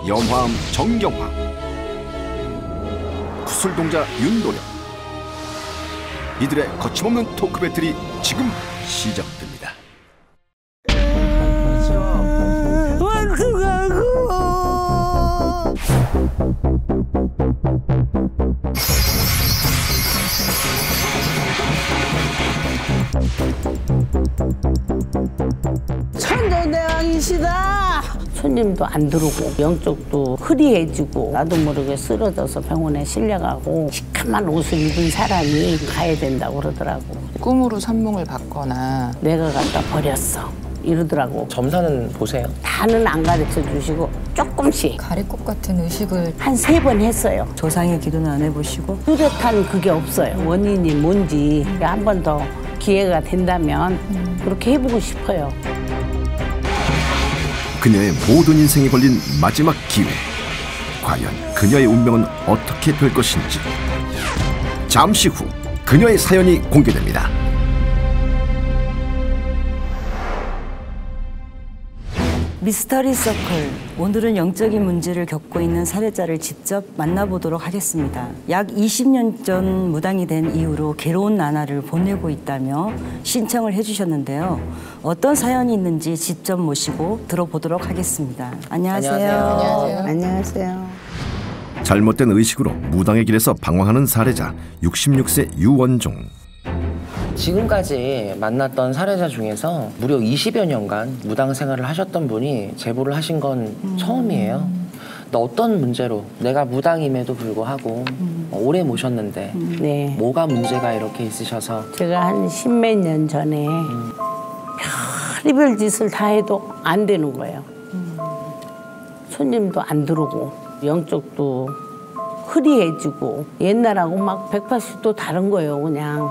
염화음 정경화, 구슬동자 윤도령. 이들의 거침없는 토크 배틀이 지금 시작됩니다. 천정대왕이시다. 손님도 안 들어오고 영적도 흐리해지고 나도 모르게 쓰러져서 병원에 실려가고 시커먼 옷을 입은 사람이 가야 된다고 그러더라고. 꿈으로 선몽을 받거나 내가 갖다 버렸어 이러더라고. 점사는 보세요? 다는 안 가르쳐 주시고 조금씩 가래꽃 같은 의식을 한 3번 했어요. 조상의 기도는 안 해보시고 뚜렷한 그게 없어요. 원인이 뭔지 한 번 더 기회가 된다면 그렇게 해보고 싶어요. 그녀의 모든 인생이 걸린 마지막 기회. 과연 그녀의 운명은 어떻게 될 것인지. 잠시 후 그녀의 사연이 공개됩니다. 미스터리 서클, 오늘은 영적인 문제를 겪고 있는 사례자를 직접 만나보도록 하겠습니다. 약 20년 전 무당이 된 이후로 괴로운 나날을 보내고 있다며 신청을 해주셨는데요. 어떤 사연이 있는지 직접 모시고 들어보도록 하겠습니다. 안녕하세요. 안녕하세요. 잘못된 의식으로 무당의 길에서 방황하는 사례자 66세 유원종. 지금까지 만났던 사례자 중에서 무려 20여 년간 무당 생활을 하셨던 분이 제보를 하신 건 처음이에요. 근데 어떤 문제로 내가 무당임에도 불구하고 오래 모셨는데 네. 뭐가 문제가 이렇게 있으셔서 제가 한 10몇 년 전에 별의별 짓을 다 해도 안 되는 거예요. 손님도 안 들어오고 영적도 흐리해지고 옛날하고 막 180도 다른 거예요. 그냥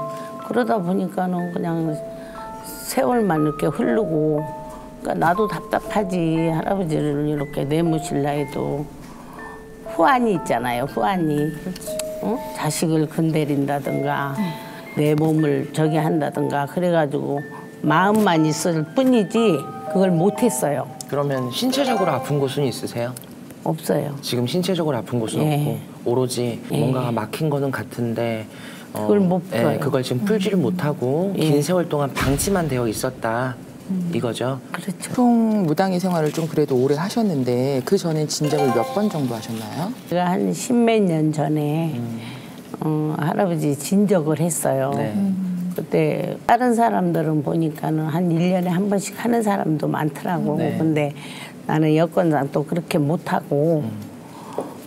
그러다 보니까는 그냥 세월만 이렇게 흐르고 그러니까 나도 답답하지. 할아버지를 이렇게 내모실라 해도 후환이 있잖아요. 후환이 어? 자식을 건드린다든가 내 몸을 저기 한다든가 그래가지고 마음만 있을 뿐이지 그걸 못했어요. 그러면 신체적으로 아픈 곳은 있으세요? 없어요. 지금 신체적으로 아픈 곳은 예. 없고 오로지 예. 뭔가가 막힌 거는 같은데 그걸 못 풀어요. 예, 그걸 지금 풀지를 못하고 예. 긴 세월 동안 방치만 되어 있었다 이거죠? 그렇죠. 총 무당의 생활을 좀 그래도 오래 하셨는데 그 전엔 진작을 몇 번 정도 하셨나요? 제가 한 10몇 년 전에 할아버지 진적을 했어요. 네. 그때 다른 사람들은 보니까는 한 1년에 한 번씩 하는 사람도 많더라고. 네. 근데 나는 여건상 또 그렇게 못하고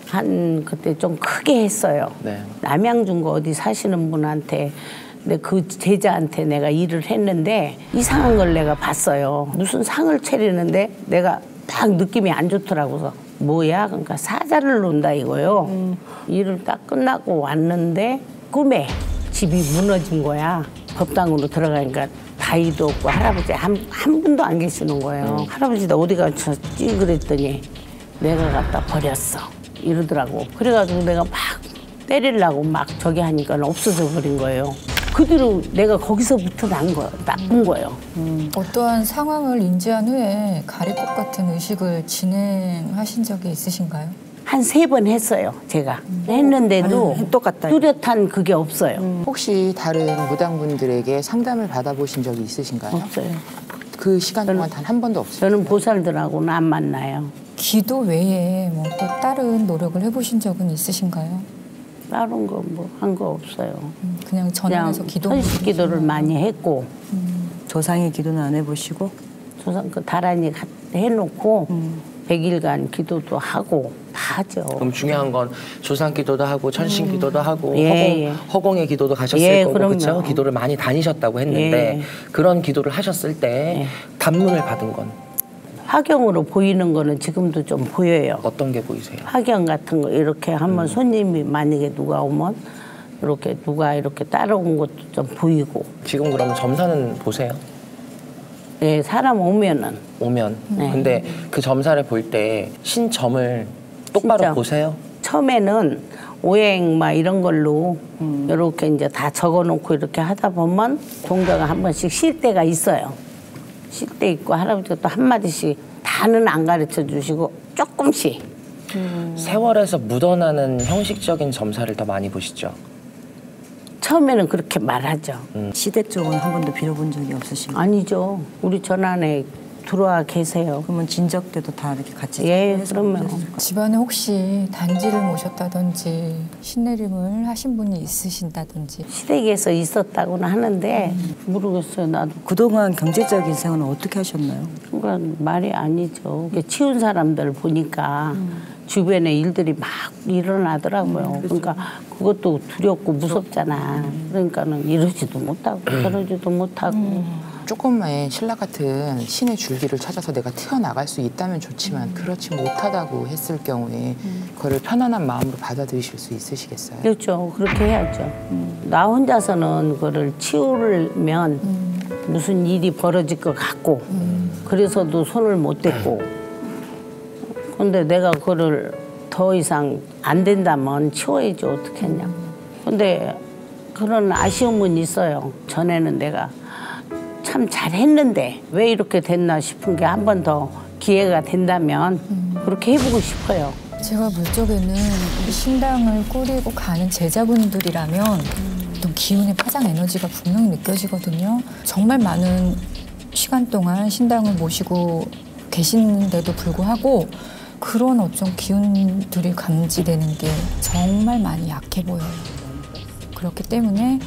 한 그때 좀 크게 했어요. 네. 남양주 어디 사시는 분한테 근데 그 제자한테 내가 일을 했는데 이상한 걸 내가 봤어요. 무슨 상을 차리는데 내가 딱 느낌이 안 좋더라고. 그래서 뭐야? 그러니까 사자를 논다 이거요. 일을 딱 끝나고 왔는데 꿈에 집이 무너진 거야. 법당으로 들어가니까 다이도 없고 할아버지 한 분도 안 계시는 거예요. 할아버지 나 어디 가셨지? 그랬더니 내가 갖다 버렸어 이러더라고. 그래가지고 내가 막 때리려고 막 저기 하니까 없어져 버린 거예요. 그 뒤로 내가 거기서부터 나쁜 거예요. 어떠한 상황을 인지한 후에 가래꽃 같은 의식을 진행하신 적이 있으신가요? 한 3번 했어요, 제가. 했는데도 똑같다. 뚜렷한 그게 없어요. 혹시 다른 무당분들에게 상담을 받아보신 적이 있으신가요? 없어요. 그 시간 동안 단 한 번도 없어요? 저는 보살들하고는 안 만나요. 기도 외에 뭐 또 다른 노력을 해보신 적은 있으신가요? 다른 거 뭐 한 거 없어요. 그냥 그냥 전화해서 기도 선식 기도를 많이 했고 조상의 기도는 안 해보시고 조상 그 다란이 해놓고 100일간 기도도 하고 다 하죠. 그럼 중요한 건 조상 기도도 하고 천신 기도도 하고 예, 허공의 기도도 가셨을 예, 거고 그럼요. 그렇죠? 기도를 많이 다니셨다고 했는데 예. 그런 기도를 하셨을 때 단문을 받은 건 화경으로 보이는 거는 지금도 좀 보여요. 어떤 게 보이세요? 화경 같은 거 이렇게 하면 손님이 만약에 누가 오면 이렇게 누가 이렇게 따라온 것도 좀 보이고. 지금 그러면 점사는 보세요? 예, 사람 오면은. 오면. 네. 근데 그 점사를 볼 때 신점을 똑바로 신점. 보세요? 처음에는 오행 막 이런 걸로 이렇게 이제 다 적어놓고 이렇게 하다 보면 동자가 한 번씩 쉴 때가 있어요. 쉴 때 있고 할아버지가 또 한마디씩 다는 안 가르쳐 주시고 조금씩 세월에서 묻어나는 형식적인 점사를 더 많이 보시죠? 처음에는 그렇게 말하죠. 시댁 쪽은 한 번도 빌어본 적이 없으신가요? 아니죠. 우리 전안에 들어와 계세요. 그러면 진적 때도 다 이렇게 같이 예, 그러면. 집안에 혹시 단지를 모셨다든지 신내림을 하신 분이 있으신다든지. 시댁에서 있었다고는 하는데 모르겠어요. 나도. 그동안 경제적인 생활은 어떻게 하셨나요? 그건 말이 아니죠. 치운 사람들 보니까 주변에 일들이 막 일어나더라고요. 그러니까 그것도 두렵고 무섭잖아. 그러니까는 이러지도 못하고 저러지도 못하고. 조금의 신라 같은 신의 줄기를 찾아서 내가 튀어나갈 수 있다면 좋지만 그렇지 못하다고 했을 경우에 그거를 편안한 마음으로 받아들이실 수 있으시겠어요? 그렇죠. 그렇게 해야죠. 나 혼자서는 그거를 치우면 무슨 일이 벌어질 것 같고 그래서도 손을 못 댔고 근데 내가 그거를 더 이상 안 된다면 치워야지 어떻게 했냐. 근데 그런 아쉬움은 있어요. 전에는 내가 참 잘했는데 왜 이렇게 됐나 싶은 게 한 번 더 기회가 된다면 그렇게 해보고 싶어요. 제가 볼 적에는 우리 신당을 꾸리고 가는 제자분들이라면 어떤 기운의 파장 에너지가 분명히 느껴지거든요. 정말 많은 시간 동안 신당을 모시고 계시는데도 불구하고 그런 어떤 기운들이 감지되는 게 정말 많이 약해 보여요. 그렇기 때문에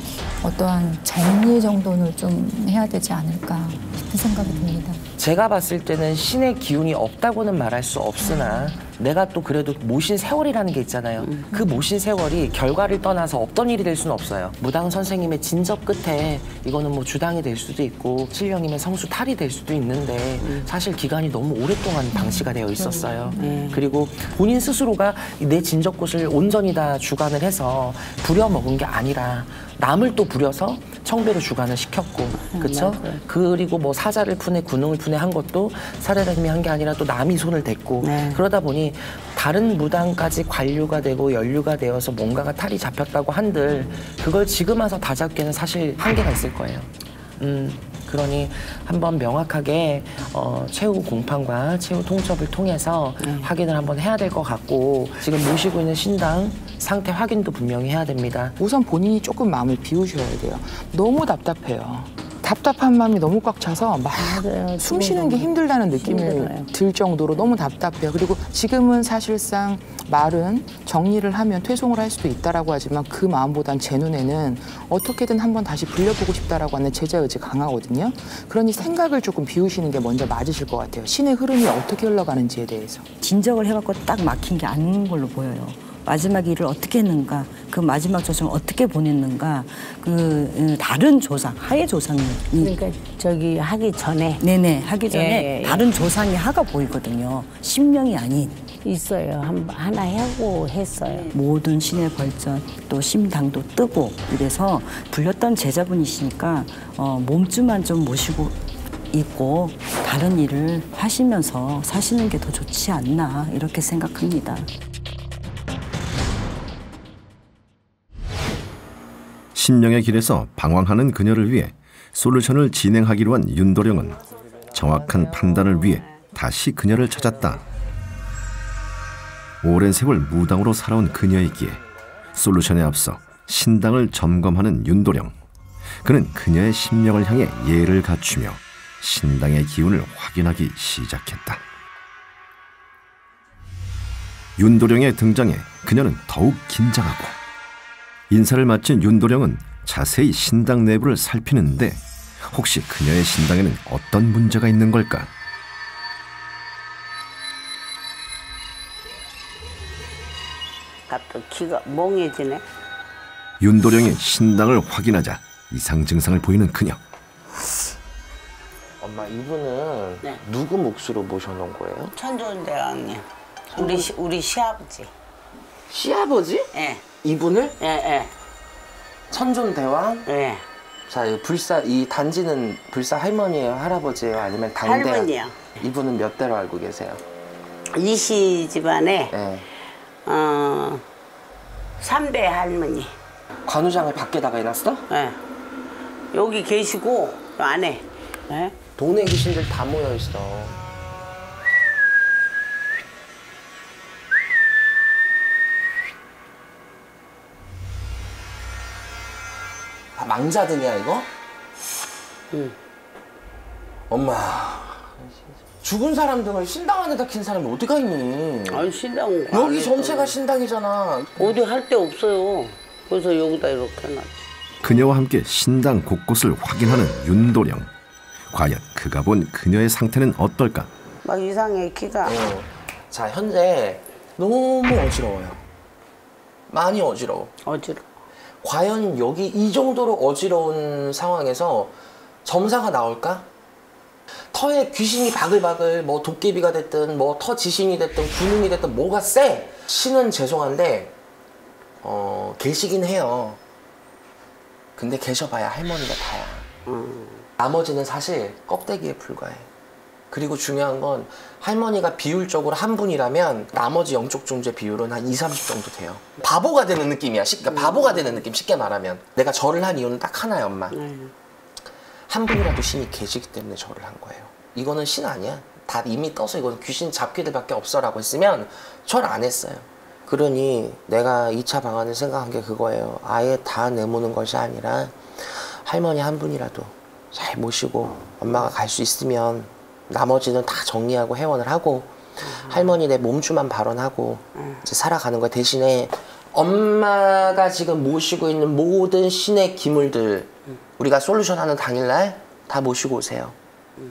어떠한 정리 정돈을 좀 해야 되지 않을까 싶은 생각이 듭니다. 제가 봤을 때는 신의 기운이 없다고는 말할 수 없으나 내가 또 그래도 모신 세월이라는 게 있잖아요. 그 모신 세월이 결과를 떠나서 없던 일이 될 수는 없어요. 무당 선생님의 진접 끝에 이거는 뭐 주당이 될 수도 있고 칠령님의 성수 탈이 될 수도 있는데 사실 기간이 너무 오랫동안 방치가 되어 있었어요. 그리고 본인 스스로가 내 진접꽃을 온전히 다 주관을 해서 부려먹은 게 아니라 남을 또 부려서 청배로 주관을 시켰고, 그렇죠? 그리고 뭐 사자를 푸네, 군웅을 푸네 한 것도 사례님이 한 게 아니라 또 남이 손을 댔고, 그러다 보니 다른 무당까지 관류가 되고 연류가 되어서 뭔가가 탈이 잡혔다고 한들 그걸 지금 와서 다 잡기에는 사실 한계가 있을 거예요. 그러니 한번 명확하게 최후 공판과 최후 통첩을 통해서 확인을 한번 해야 될 것 같고, 지금 모시고 있는 신당 상태 확인도 분명히 해야 됩니다. 우선 본인이 조금 마음을 비우셔야 돼요. 너무 답답해요. 답답한 마음이 너무 꽉 차서 막 숨 쉬는 게 힘들다는 느낌이 들 정도로 너무 답답해요. 그리고 지금은 사실상 말은 정리를 하면 퇴송을 할 수도 있다라고 하지만 그 마음보단 제 눈에는 어떻게든 한번 다시 불려보고 싶다라고 하는 제자 의지가 강하거든요. 그러니 생각을 조금 비우시는 게 먼저 맞으실 것 같아요. 신의 흐름이 어떻게 흘러가는지에 대해서. 진적을 해갖고 딱 막힌 게 아닌 걸로 보여요. 마지막 일을 어떻게 했는가, 그 마지막 조상을 어떻게 보냈는가, 그 다른 조상, 하의 조상이 그러니까 저기 하기 전에 네네 하기 전에 다른 조상이 하가 보이거든요. 신명이 아닌. 있어요. 하나 하고 했어요. 모든 신의 벌전 또 심당도 뜨고 이래서 불렸던 제자분이시니까 몸주만 좀 모시고 있고 다른 일을 하시면서 사시는 게 더 좋지 않나 이렇게 생각합니다. 신명의 길에서 방황하는 그녀를 위해 솔루션을 진행하기로 한 윤도령은 정확한 판단을 위해 다시 그녀를 찾았다. 오랜 세월 무당으로 살아온 그녀이기에 솔루션에 앞서 신당을 점검하는 윤도령. 그는 그녀의 신명을 향해 예를 갖추며 신당의 기운을 확인하기 시작했다. 윤도령의 등장에 그녀는 더욱 긴장하고, 인사를 마친 윤도령은 자세히 신당 내부를 살피는데 혹시 그녀의 신당에는 어떤 문제가 있는 걸까? 갑자기 귀가 멍해지네. 윤도령이 신당을 확인하자 이상 증상을 보이는 그녀. 엄마, 이분은 누구 몫으로 모셔놓은 거예요? 천존대왕님. 우리 시아버지. 시아버지? 예. 이분을? 예. 천존대왕? 예. 자, 이 단지는 불사 할머니예요, 할아버지예요, 아니면 당대? 할머니요. 이분은 몇 대로 알고 계세요? 이씨 집안에 네. 3대 할머니. 관우장을 밖에다가 해놨어? 예. 여기 계시고 안에. 예. 동네 귀신들 다 모여 있어. 망자등이야 이거? 응. 엄마 죽은 사람 등을 신당 안에다 킨 사람이 어디가 있니? 아니 신당 여기 전체가 신당이잖아. 어디 할 데 없어요. 그래서 여기다 이렇게 해놨지. 그녀와 함께 신당 곳곳을 확인하는 윤도령. 과연 그가 본 그녀의 상태는 어떨까? 막 이상해 키가. 자 현재 너무 어지러워요. 많이 어지러워. 어지러워. 과연 여기 이 정도로 어지러운 상황에서 점사가 나올까? 터에 귀신이 바글바글 뭐 도깨비가 됐든 뭐 터 지신이 됐든 군인이 됐든 뭐가 세. 신은 죄송한데 계시긴 해요. 근데 계셔봐야 할머니가 다야. 나머지는 사실 껍데기에 불과해. 그리고 중요한 건 할머니가 비율적으로 한 분이라면 나머지 영적 존재 비율은 한 20, 30 정도 돼요. 바보가 되는 느낌이야. 그러니까 바보가 되는 느낌 쉽게 말하면. 내가 절을 한 이유는 딱 하나야 엄마. 한 분이라도 신이 계시기 때문에 절을 한 거예요. 이거는 신 아니야. 다 이미 떠서 이거는 귀신 잡귀들밖에 없어라고 했으면 절 안 했어요. 그러니 내가 2차 방안을 생각한 게 그거예요. 아예 다 내모는 것이 아니라 할머니 한 분이라도 잘 모시고 엄마가 갈 수 있으면 나머지는 다 정리하고 회원을 하고 할머니 내 몸주만 발언하고 이제 살아가는 거 대신에 엄마가 지금 모시고 있는 모든 신의 기물들 우리가 솔루션 하는 당일날 다 모시고 오세요.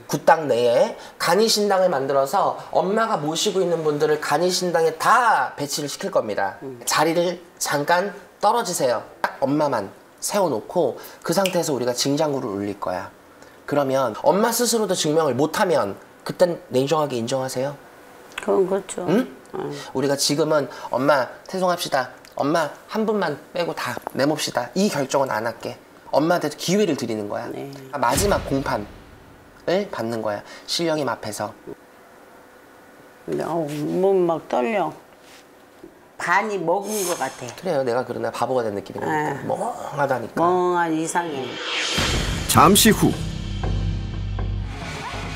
굿당 내에 간이신당을 만들어서 엄마가 모시고 있는 분들을 간이신당에 다 배치를 시킬 겁니다. 자리를 잠깐 떨어지세요. 딱 엄마만 세워놓고 그 상태에서 우리가 징장구를 울릴 거야. 그러면 엄마 스스로도 증명을 못하면 그땐 냉정하게 인정하세요. 그건 그렇죠. 응? 우리가 지금은 엄마 퇴송합시다. 엄마 한 분만 빼고 다 내몹시다. 이 결정은 안 할게. 엄마한테 기회를 드리는 거야. 네. 마지막 공판을 받는 거야. 신령님 앞에서. 몸 막 떨려. 반이 먹은 것 같아. 그래요. 내가 그러나 바보가 된 느낌이니까. 멍하다니까. 멍한 이상해. 잠시 후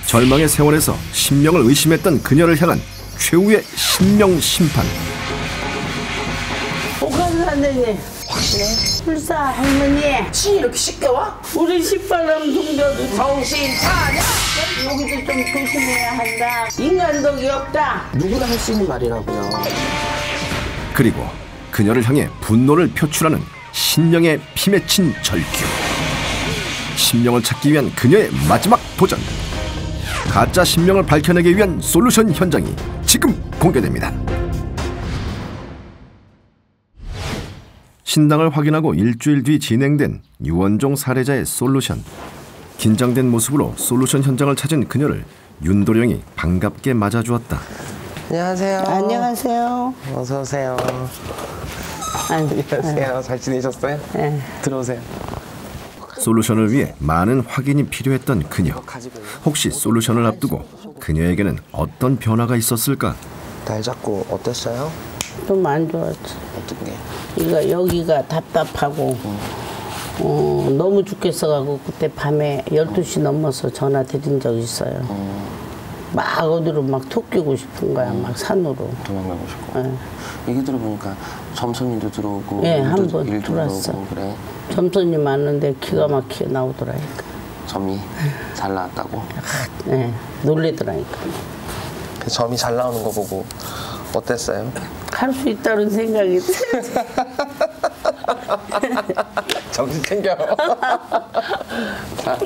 절망의 세월에서 신명을 의심했던 그녀를 향한 최후의 신명 심판. 옥한 선생님. 확신해? 불사 할머니. 신이 이렇게 쉽게 와? 우리 식바람 동료도 정신 차려! 여기도 좀 조심해야 한다. 인간독이 없다. 누구나 할 수 있는 말이라고요. 그리고 그녀를 향해 분노를 표출하는 신령의 피 맺힌 절규. 신명을 찾기 위한 그녀의 마지막 도전. 가짜 신명을 밝혀내기 위한 솔루션 현장이 지금 공개됩니다. 신당을 확인하고 일주일 뒤 진행된 유원종 살해자의 솔루션. 긴장된 모습으로 솔루션 현장을 찾은 그녀를 윤도령이 반갑게 맞아주었다. 안녕하세요. 안녕하세요. 어서 오세요. 안녕하세요. 잘 지내셨어요? 네. 들어오세요. 솔루션을 위해 많은 확인이 필요했던 그녀. 혹시 솔루션을 앞두고 그녀에게는 어떤 변화가 있었을까? 날 잡고 어땠어요? 좀 안 좋았지. 어떤 게? 그러니까 여기가 답답하고 너무 죽겠어가지고 그때 밤에 12시 넘어서 전화 드린 적 있어요. 막 어디로 막 톡 끼고 싶은 거야. 막 산으로. 도망가고 싶고. 얘기 들어보니까 점선님도 들어오고 예, 한 번 일도 들어왔어. 들어오고 그래. 점선이 많은데 기가 막히게 나오더라니까. 점이 잘 나왔다고? 네, 놀래더라니까. 그 점이 잘 나오는 거 보고 어땠어요? 할 수 있다는 생각이 정신 챙겨. 자,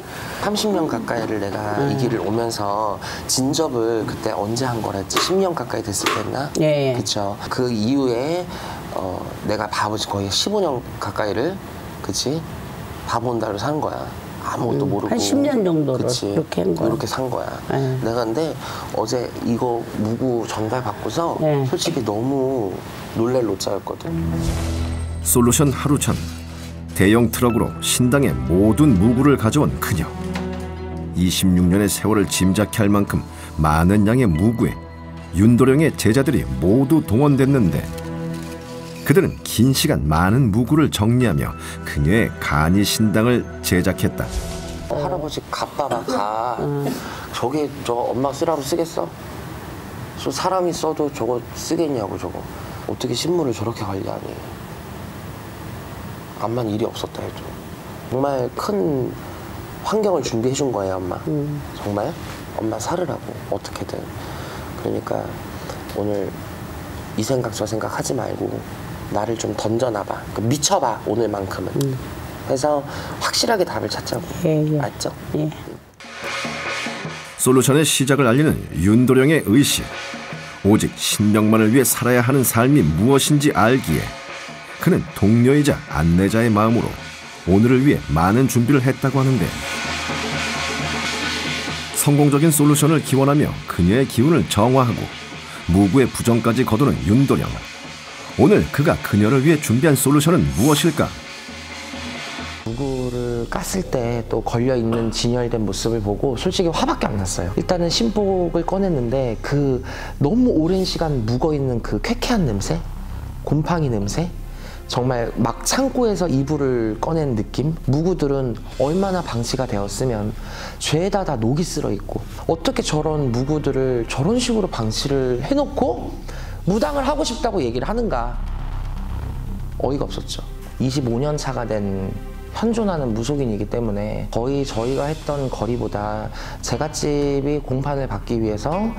30년 가까이를 내가 이 길을 오면서 진접을 그때 언제 한 거랬지? 10년 가까이 됐을 때 했나? 예. 그쵸. 그 이후에 내가 바보지 거의 15년 가까이를 그치? 바본다로 산 거야. 아무것도 모르고. 한 10년 정도를 그치? 그렇게 한 거야. 이렇게 산 거야. 네. 내가 근데 어제 이거 무구 전달 받고서 네. 솔직히 너무 놀랄 노자였거든. 솔루션 하루 전 대형 트럭으로 신당의 모든 무구를 가져온 그녀. 26년의 세월을 짐작케 할 만큼 많은 양의 무구에 윤도령의 제자들이 모두 동원됐는데 그들은 긴 시간 많은 무구를 정리하며 그녀의 간이 신당을 제작했다. 할아버지 갓바봐 가. 저게 저 엄마 쓰라고 쓰겠어? 저 사람이 써도 저거 쓰겠냐고 저거. 어떻게 신문을 저렇게 관리하니. 암만 일이 없었다 해도. 정말 큰 환경을 준비해 준 거예요, 엄마. 정말 엄마 살으라고 어떻게든. 그러니까 오늘 이 생각 저 생각 하지 말고 나를 좀 던져놔봐. 미쳐봐, 오늘만큼은. 그래서 확실하게 답을 찾자고. 알죠? 예. 솔루션의 시작을 알리는 윤도령의 의식. 오직 신명만을 위해 살아야 하는 삶이 무엇인지 알기에 그는 동료이자 안내자의 마음으로 오늘을 위해 많은 준비를 했다고 하는데, 성공적인 솔루션을 기원하며 그녀의 기운을 정화하고 무구의 부정까지 거두는 윤도령. 오늘 그가 그녀를 위해 준비한 솔루션은 무엇일까? 무구를 깠을 때 또 걸려있는 진열된 모습을 보고 솔직히 화밖에 안 났어요. 일단은 신복을 꺼냈는데 그 너무 오랜 시간 묵어있는 그 쾌쾌한 냄새? 곰팡이 냄새? 정말 막 창고에서 이불을 꺼낸 느낌? 무구들은 얼마나 방치가 되었으면 죄다 다 녹이 쓸어 있고, 어떻게 저런 무구들을 저런 식으로 방치를 해놓고 무당을 하고 싶다고 얘기를 하는가. 어이가 없었죠. 25년 차가 된 현존하는 무속인이기 때문에 거의 저희가 했던 거리보다 제갓집이 공판을 받기 위해서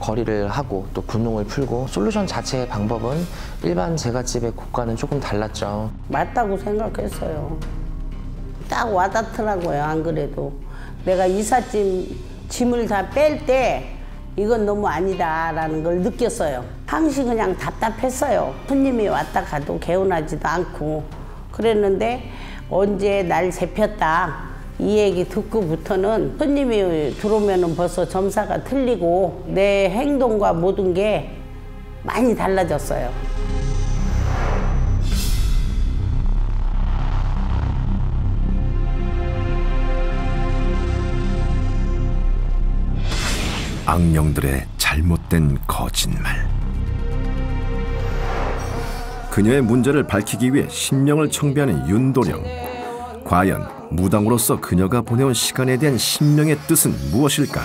거리를 하고 또 군웅을 풀고, 솔루션 자체의 방법은 일반 제갓집의 곳과는 조금 달랐죠. 맞다고 생각했어요. 딱 와닿더라고요. 안 그래도 내가 짐을 다 뺄 때 이건 너무 아니다라는 걸 느꼈어요. 항시 그냥 답답했어요. 손님이 왔다 가도 개운하지도 않고 그랬는데, 언제 날 잡혔다 이 얘기 듣고부터는 손님이 들어오면 벌써 점사가 틀리고 내 행동과 모든 게 많이 달라졌어요. 악령들의 잘못된 거짓말. 그녀의 문제를 밝히기 위해 신명을 청배하는 윤도령. 과연 무당으로서 그녀가 보내온 시간에 대한 신명의 뜻은 무엇일까?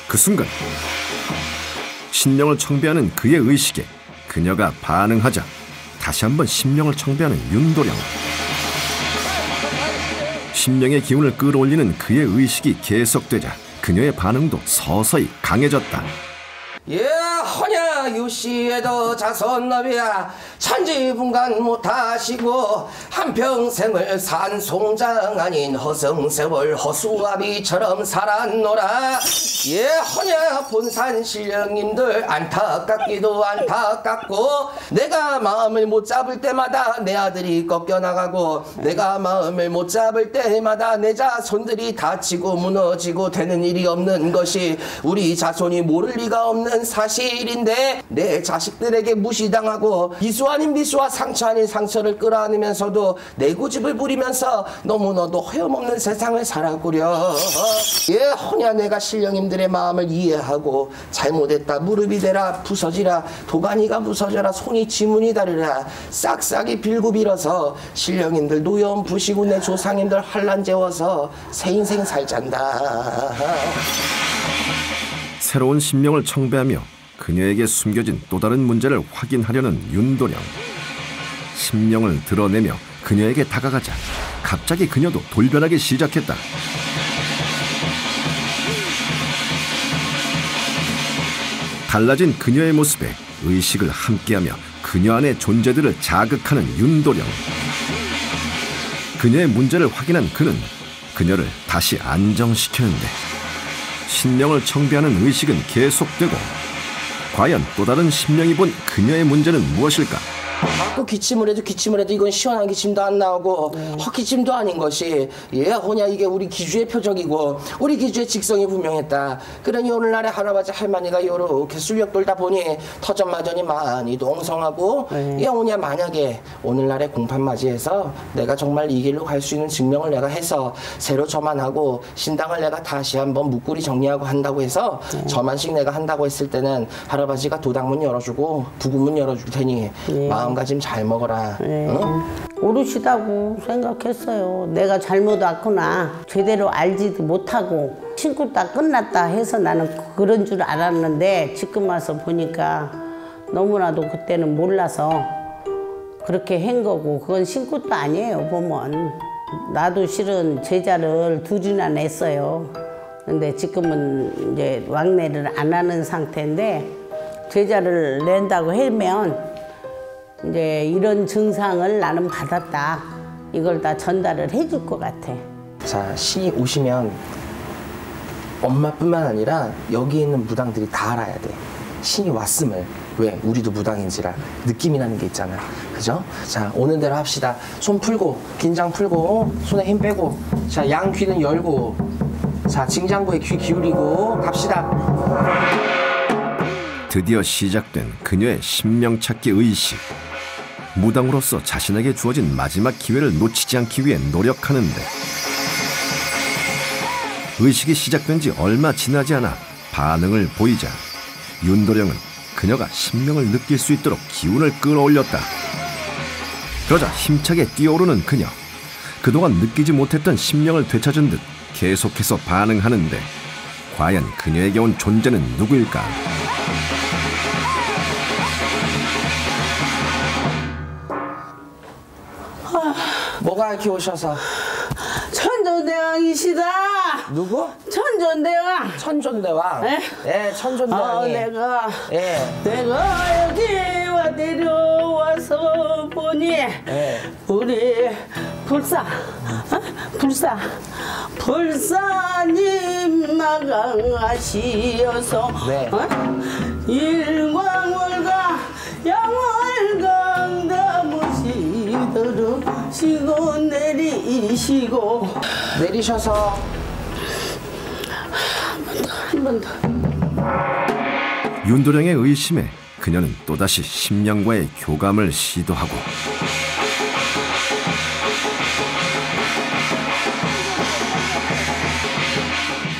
그 순간 신명을 청배하는 그의 의식에 그녀가 반응하자 다시 한번 신명을 청배하는 윤도령. 신명의 기운을 끌어올리는 그의 의식이 계속되자 그녀의 반응도 서서히 강해졌다. 예, 허냐 유씨에도 자손너비야 천지분간 못하시고 한평생을 산 송장 아닌 허성세월 허수아비처럼 살았노라. 예, 허냐 본산 신령님들 안타깝기도 안타깝고, 내가 마음을 못 잡을 때마다 내 아들이 꺾여나가고, 내가 마음을 못 잡을 때마다 내 자손들이 다치고 무너지고 되는 일이 없는 것이 우리 자손이 모를 리가 없는 사실인데, 내 자식들에게 무시당하고 미수 아닌 미수와 상처 아닌 상처를 끌어안으면서도 내 고집을 부리면서 너무나도 허염없는 세상을 살아구려. 예, 허냐 내가 신령님들의 마음을 이해하고 잘못했다 무릎이 되라 부서지라 도가니가 부서져라 손이 지문이 다르라 싹싹이 빌고 빌어서 신령님들 노여움 부시고 내 조상님들 환란 재워서 새 인생 살잔다. 새로운 신명을 청배하며 그녀에게 숨겨진 또 다른 문제를 확인하려는 윤도령. 신명을 드러내며 그녀에게 다가가자 갑자기 그녀도 돌변하기 시작했다. 달라진 그녀의 모습에 의식을 함께하며 그녀 안의 존재들을 자극하는 윤도령. 그녀의 문제를 확인한 그는 그녀를 다시 안정시켰는데, 신명을 청배하는 의식은 계속되고 과연 또 다른 신명이 본 그녀의 문제는 무엇일까? 자꾸 기침을 해도 이건 시원한 기침도 안 나오고 헛기침도 아닌 것이, 예, 호냐 이게 우리 기주의 표적이고 우리 기주의 직성이 분명했다. 그러니 오늘날에 할아버지 할머니가 요렇게 술력 돌다 보니 터전마전이 많이 동성하고, 예, 호냐 만약에 오늘날에 공판 맞이해서 내가 정말 이 길로 갈 수 있는 증명을 내가 해서 새로 저만하고 신당을 내가 다시 한번 묵구리 정리하고 한다고 해서 저만식 내가 한다고 했을 때는 할아버지가 도당문 열어주고 부구문 열어줄 테니 마음가짐 잘 먹어라. 응? 오르시다고 생각했어요. 내가 잘못 왔구나. 제대로 알지도 못하고 신고 다 끝났다 해서 나는 그런 줄 알았는데 지금 와서 보니까 너무나도 그때는 몰라서 그렇게 한 거고 그건 신굿도 아니에요 보면. 나도 실은 제자를 둘이나 냈어요. 근데 지금은 이제 왕래를 안 하는 상태인데 제자를 낸다고 하면 이제 이런 증상을 나는 받았다. 이걸 다 전달을 해줄 것 같아. 자, 신이 오시면 엄마뿐만 아니라 여기 있는 무당들이 다 알아야 돼. 신이 왔음을. 왜? 우리도 무당인지라 느낌이 나는 게 있잖아. 그죠? 자, 오는 대로 합시다. 손 풀고, 긴장 풀고, 손에 힘 빼고, 자, 양 귀는 열고, 자, 징장부에 귀 기울이고, 갑시다. 드디어 시작된 그녀의 신명찾기 의식. 무당으로서 자신에게 주어진 마지막 기회를 놓치지 않기 위해 노력하는데 의식이 시작된 지 얼마 지나지 않아 반응을 보이자 윤도령은 그녀가 신명을 느낄 수 있도록 기운을 끌어올렸다. 그러자 힘차게 뛰어오르는 그녀. 그동안 느끼지 못했던 신명을 되찾은 듯 계속해서 반응하는데 과연 그녀에게 온 존재는 누구일까? 뭐가 이렇게 오셔서? 천존대왕이시다. 누구? 천존대왕. 천존대왕. 에? 예, 천존대왕이. 내가 여기와 내려와서 보니 우리 불사님 마강하시어서 일광월과 양월강 담으시도록 내리셔서 한 번 더. 윤도령의 의심에 그녀는 또다시 신명과의 교감을 시도하고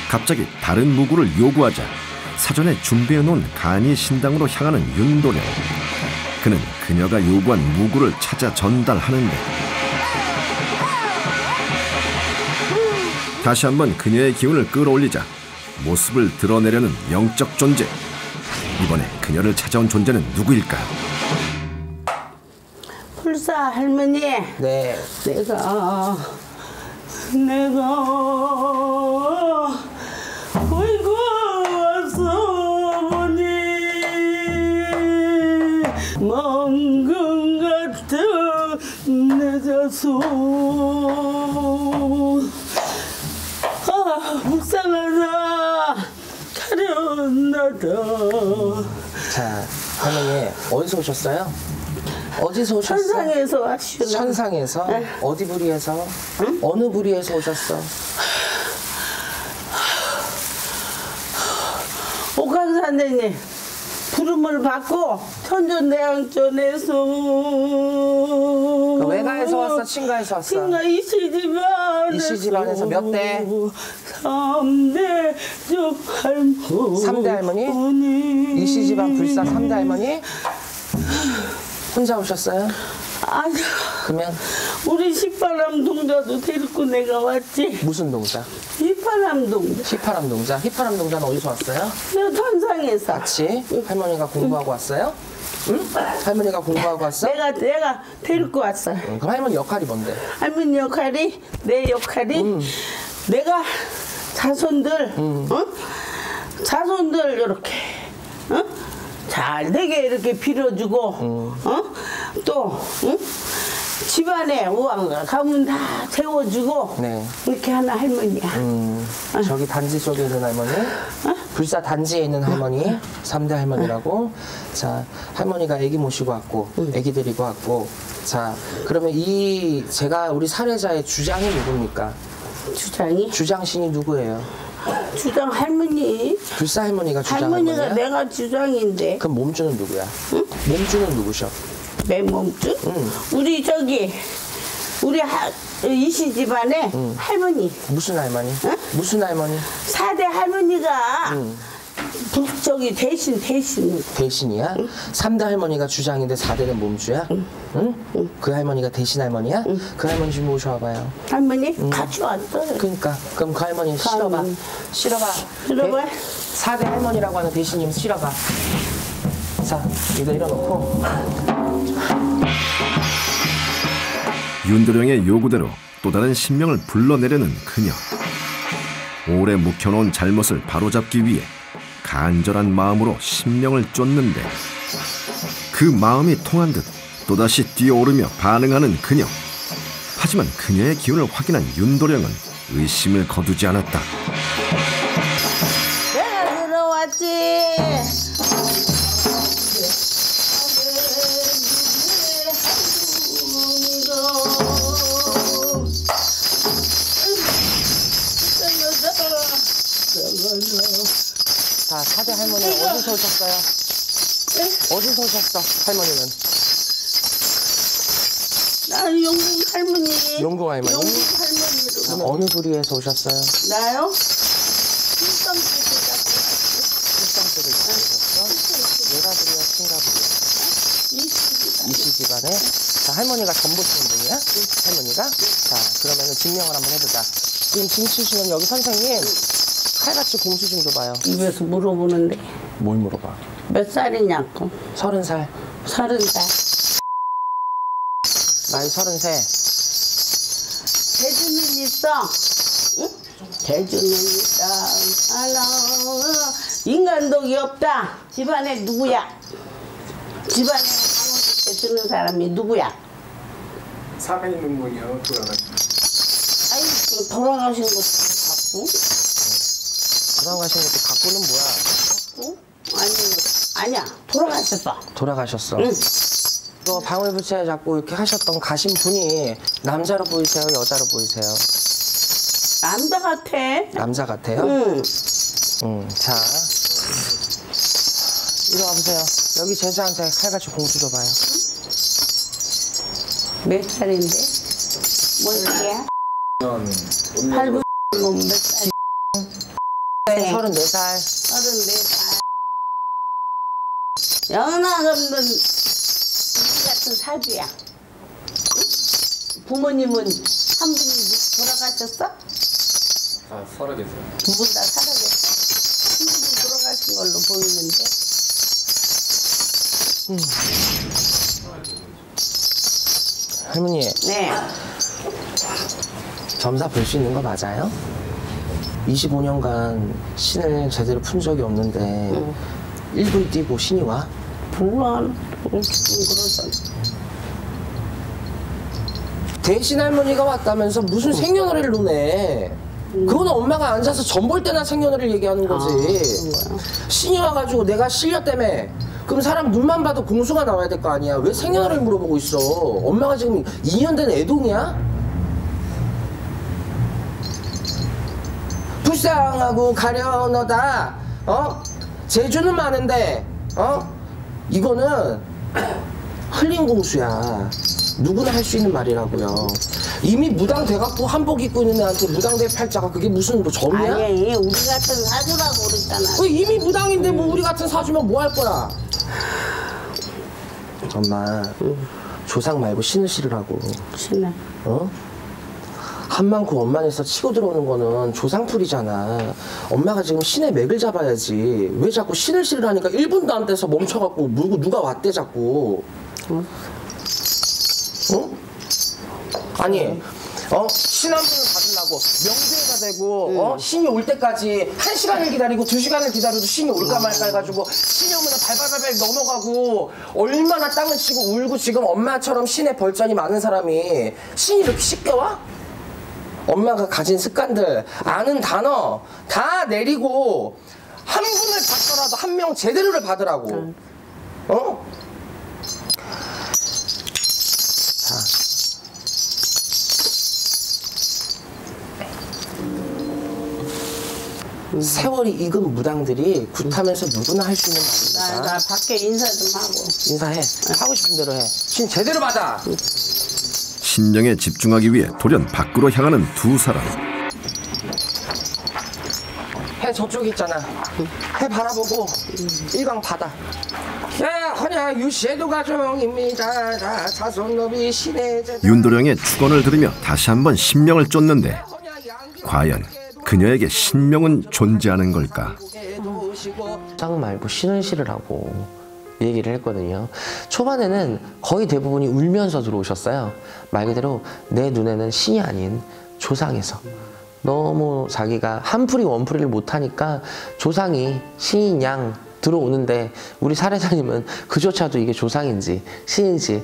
갑자기 다른 무구를 요구하자 사전에 준비해놓은 간이 신당으로 향하는 윤도령. 그는 그녀가 요구한 무구를 찾아 전달하는데 다시 한번 그녀의 기운을 끌어올리자 모습을 드러내려는 영적 존재. 이번에 그녀를 찾아온 존재는 누구일까? 불사 할머니. 네. 내가 어이구 와서 보니 멍금 같은 내 자손. 불쌍하다. 가련하다. 자, 할머니 어디서 오셨어요? 어디서 오셨어? 천상에서 왔슈. 천상에서? 어디 부리에서? 응? 어느 부리에서 오셨어? 옥황산대님 부름을 받고 천존대왕전에서 외가에서 왔어? 친가에서 왔어? 친가 이시집안에서. 이시집안에서 몇 대? 3대 할머니. 3대 할머니? 이시집안 불사 3대 할머니? 혼자 오셨어요? 아니, 그러면? 우리 시파람 동자도 데리고 내가 왔지. 무슨 동자? 시파람 동자. 휘파람 동자? 휘파람 동자는 어디서 왔어요? 내가 천상에서. 같이? 할머니가 공부하고 왔어요? 응? 할머니가 공부하고 왔어? 내가 데리고 왔어. 그럼 할머니 역할이 뭔데? 할머니 역할이, 내 역할이 내가 자손들, 자손들 이렇게 잘 되게 이렇게 빌어주고, 또 집안에 우왕 가문 다 채워주고, 네. 이렇게 하는 할머니야. 저기 단지 속에 있는 할머니, 불사 단지에 있는 할머니, 3대 할머니라고. 자, 할머니가 아기 모시고 왔고, 아기 데리고 왔고. 자, 그러면 제가 우리 사례자의 주장이 누굽니까? 주장이? 주장신이 누구예요? 주장 할머니. 불사 할머니가 주장 할머니가 할머니야? 내가 주장인데. 그럼 몸주는 누구야? 응? 몸주는 누구셔? 내 몸주? 우리 이시 집안에 할머니. 무슨 할머니? 응? 무슨 할머니? 4대 할머니가 대신. 대신이야? 3대 할머니가 주장인데 4대는 몸주야? 응? 그 할머니가 대신 할머니야? 그 할머니 좀 모셔와봐요. 할머니? 같이 왔어. 그러니까 그럼 그 할머니 실어봐. 실어봐. 4대 할머니라고 하는 대신님 실어봐. 자, 이거 일어놓고 윤도령의 요구대로 또 다른 신명을 불러내려는 그녀. 오래 묵혀놓은 잘못을 바로잡기 위해 간절한 마음으로 신명을 쫓는데 그 마음이 통한 듯 또다시 뛰어오르며 반응하는 그녀. 하지만 그녀의 기운을 확인한 윤도령은 의심을 거두지 않았다. 내가 들어왔지. 자, 사대 할머니 어디서 오셨어요? 어디서 오셨어, 할머니는? 나는 영국 할머니. 영국 할머니? 영국 할머니로. 어느 부리에서 오셨어요? 나요? 일상집을 오셨어? 외가부리야, 친가부리야? 이시집안에? 자, 할머니가 전 보시는 분이야? 할머니가? 자, 그러면은 증명을 한번 해보자. 지금 짐 치시는 여기 선생님 칼같이 공수 좀 줘봐요. 입에서 물어보는데 뭘 물어봐? 몇 살이냐고. 30살. 30살. 나이 33. 대주는 있어. 응? 대주는 있다. 알아. 인간독이 없다. 집안에 누구야? 집안에 아무것도 때 드는 사람이 누구야? 살아있는 분이요, 돌아가신. 아이, 돌아가신 것도 갖고? 돌아가신 것도 갖고는 뭐야? 응? 아니야. 돌아가셨어. 돌아가셨어. 응. 너 방울부채 잡고 이렇게 하셨던 가신 분이 남자로 보이세요? 여자로 보이세요? 남자 같아. 남자 같아요? 응. 자, 이리 와보세요. 여기 제자한테 칼같이 공수 줘봐요. 몇 살인데? 뭔 얘기야? 8, 9, 몇 살? 34살. 34살. 영원하없는 우리 같은 사주야. 응? 부모님은 한 분이 돌아가셨어? 다 살아계세요. 두 분 다 살아계셨어? 한 분이 돌아가신 걸로 보이는데. 할머니, 네. 점사 볼 수 있는 거 맞아요? 25년간 신을 제대로 푼 적이 없는데 일불 뛰고 신이 와? 물론 그러잖아. 대신 할머니가 왔다면서 무슨 생년월일을 노네. 그건 엄마가 앉아서 전 볼 때나 생년월일 얘기하는 거지. 그런 거야. 신이 와가지고 내가 실렸다며. 그럼 사람 눈만 봐도 공수가 나와야 될 거 아니야. 왜 생년월일 물어보고 있어? 엄마가 지금 2년 된 애동이야? 불쌍하고 가련하다. 재주는 많은데 이거는 흘린 공수야. 누구나 할 수 있는 말이라고요. 이미 무당 돼갖고 한복 입고 있는 애한테 무당대 팔자가 그게 무슨 뭐 점이야? 아니, 우리 같은 사주라고 그랬잖아. 이미 무당인데 뭐 우리 같은 사주면 뭐 할 거야? 엄마, 조상 말고 신을 실으라고. 신을. 한만큼 엄마에서 치고 들어오는 거는 조상풀이잖아. 엄마가 지금 신의 맥을 잡아야지. 왜 자꾸 신을 실으라니까 1분도 안 돼서 멈춰갖고 물고 누가 왔대 자꾸. 아니, 신 한 분을 받으려고 명제가 되고 신이 올 때까지 1시간을 기다리고 2시간을 기다려도 신이 올까 말까 해가지고 신이 오면 발발발발 넘어가고 얼마나 땅을 치고 울고 지금 엄마처럼 신의 벌전이 많은 사람이 신이 이렇게 쉽게 와? 엄마가 가진 습관들, 아는 단어 다 내리고 한 분을 받더라도 한 명 제대로를 받으라고. 자. 세월이 익은 무당들이 굿하면서 누구나 할 수 있는 말입니다. 나 밖에 인사 좀 하고. 인사해. 하고 싶은 대로 해. 신 제대로 받아. 신령에 집중하기 위해 돌연 밖으로 향하는 두 사람. 해 저쪽에 있잖아. 해 바라보고 일광 받아. 야, 허냐 유시에도 가정입니다. 다 자손놈이 신의 제자. 윤도령의 축원을 들으며 다시 한번 신명을 쫓는데 과연 그녀에게 신명은 존재하는 걸까? 짱 말고 신을 실으라고. 얘기를 했거든요. 초반에는 거의 대부분이 울면서 들어오셨어요. 말 그대로 내 눈에는 신이 아닌 조상에서 너무 자기가 한풀이 원풀이를 못하니까 조상이 신인 양 들어오는데 우리 사례자님은 그조차도 이게 조상인지 신인지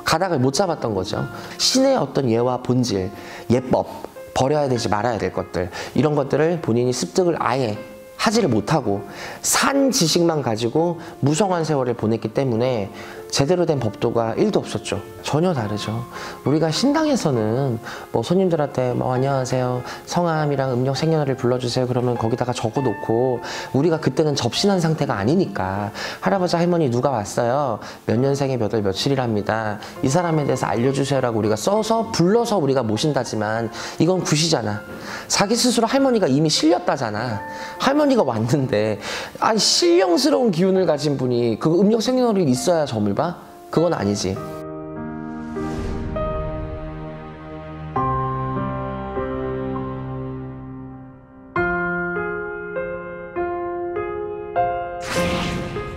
가닥을 못 잡았던 거죠. 신의 어떤 예와 본질, 예법, 버려야 되지 말아야 될 것들, 이런 것들을 본인이 습득을 아예 하지를 못하고 산 지식만 가지고 무성한 세월을 보냈기 때문에 제대로 된 법도가 1도 없었죠. 전혀 다르죠. 우리가 신당에서는 뭐 손님들한테 뭐 안녕하세요, 성함이랑 음력 생년월일 불러주세요 그러면 거기다가 적어놓고, 우리가 그때는 접신한 상태가 아니니까 할아버지 할머니 누가 왔어요, 몇 년생에 몇 월 며칠이랍니다, 이 사람에 대해서 알려주세요라고 우리가 써서 불러서 우리가 모신다지만 이건 굿이잖아. 자기 스스로 할머니가 이미 실렸다잖아. 할머니가 왔는데 아니 신령스러운 기운을 가진 분이 그 음력 생년월일 있어야 점을 봐? 그건 아니지.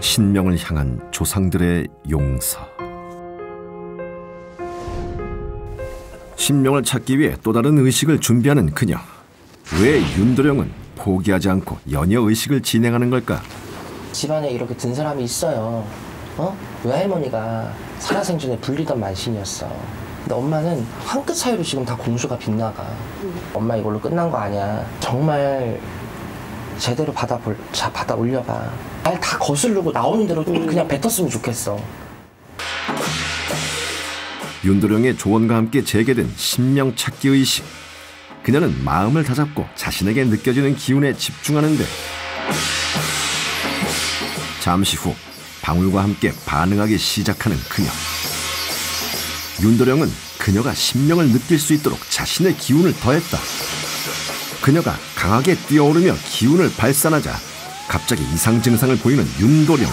신명을 향한 조상들의 용서. 신명을 찾기 위해 또 다른 의식을 준비하는 그녀. 왜 윤도령은 포기하지 않고 연여 의식을 진행하는 걸까? 집안에 이렇게 든 사람이 있어요. 외할머니가 살아생전에 불리던 만신이었어. 근데 엄마는 한 끗 차이로 지금 다 공수가 빗나가. 엄마 이걸로 끝난 거 아니야. 정말 제대로 받아 올려봐. 말 다 거스르고 나오는 대로 그냥 뱉었으면 좋겠어. 윤도령의 조언과 함께 재개된 신명 찾기 의식. 그녀는 마음을 다잡고 자신에게 느껴지는 기운에 집중하는데, 잠시 후 방울과 함께 반응하기 시작하는 그녀. 윤도령은 그녀가 신명을 느낄 수 있도록 자신의 기운을 더했다. 그녀가 강하게 뛰어오르며 기운을 발산하자 갑자기 이상 증상을 보이는 윤도령.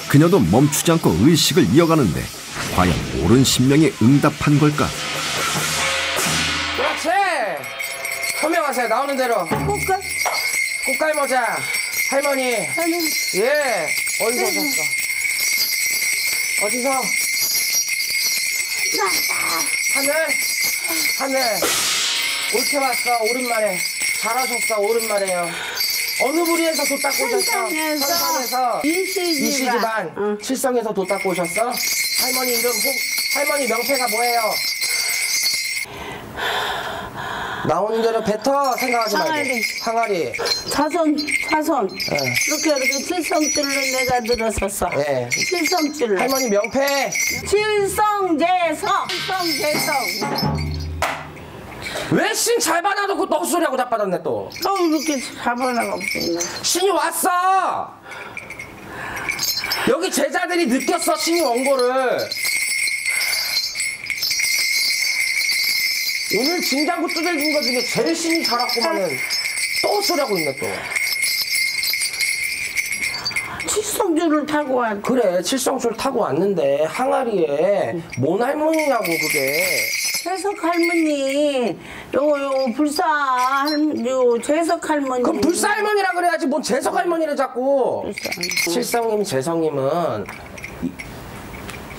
그녀도 멈추지 않고 의식을 이어가는데 과연 옳은 신명이 응답한 걸까? 그렇지! 현명하세요. 나오는 대로. 꽃갈 모자. 할머니. 예. 어디서 오셨어? 어디서? 하늘. 옳게 왔어. 오랜만에. 잘하셨어. 오랜만에요. 어느 부리에서 도 닦고 오셨어? 천상에서. 이시집안. 칠성에서 도 닦고 오셨어? 할머니 이름, 할머니 명패가 뭐예요? 나오는 대로 뱉어. 생각하지 말고. 항아리. 자손. 네. 이렇게 칠성줄로 내가 늘어섰어. 네. 칠성줄로. 할머니 명패. 칠성재성. 왜 신 잘 받아놓고 또 헛소리하고 잡받았네 또. 이렇게 잡아나가 보이네. 신이 왔어. 여기 제자들이 느꼈어. 신이 온 거를. 오늘 진장구 두들긴 거 중에 제일 신이 잘 왔구만은 또 헛소리하고 있네 또. 칠성줄을 타고 왔. 그래, 칠성줄 타고 왔는데 항아리에 뭔 할머니냐고 그게. 재석 할머니, 요 불사 요 재석 할머니. 그럼 불사 할머니라 그래야지 뭔 재석 할머니를 자꾸. 칠성님, 재성님은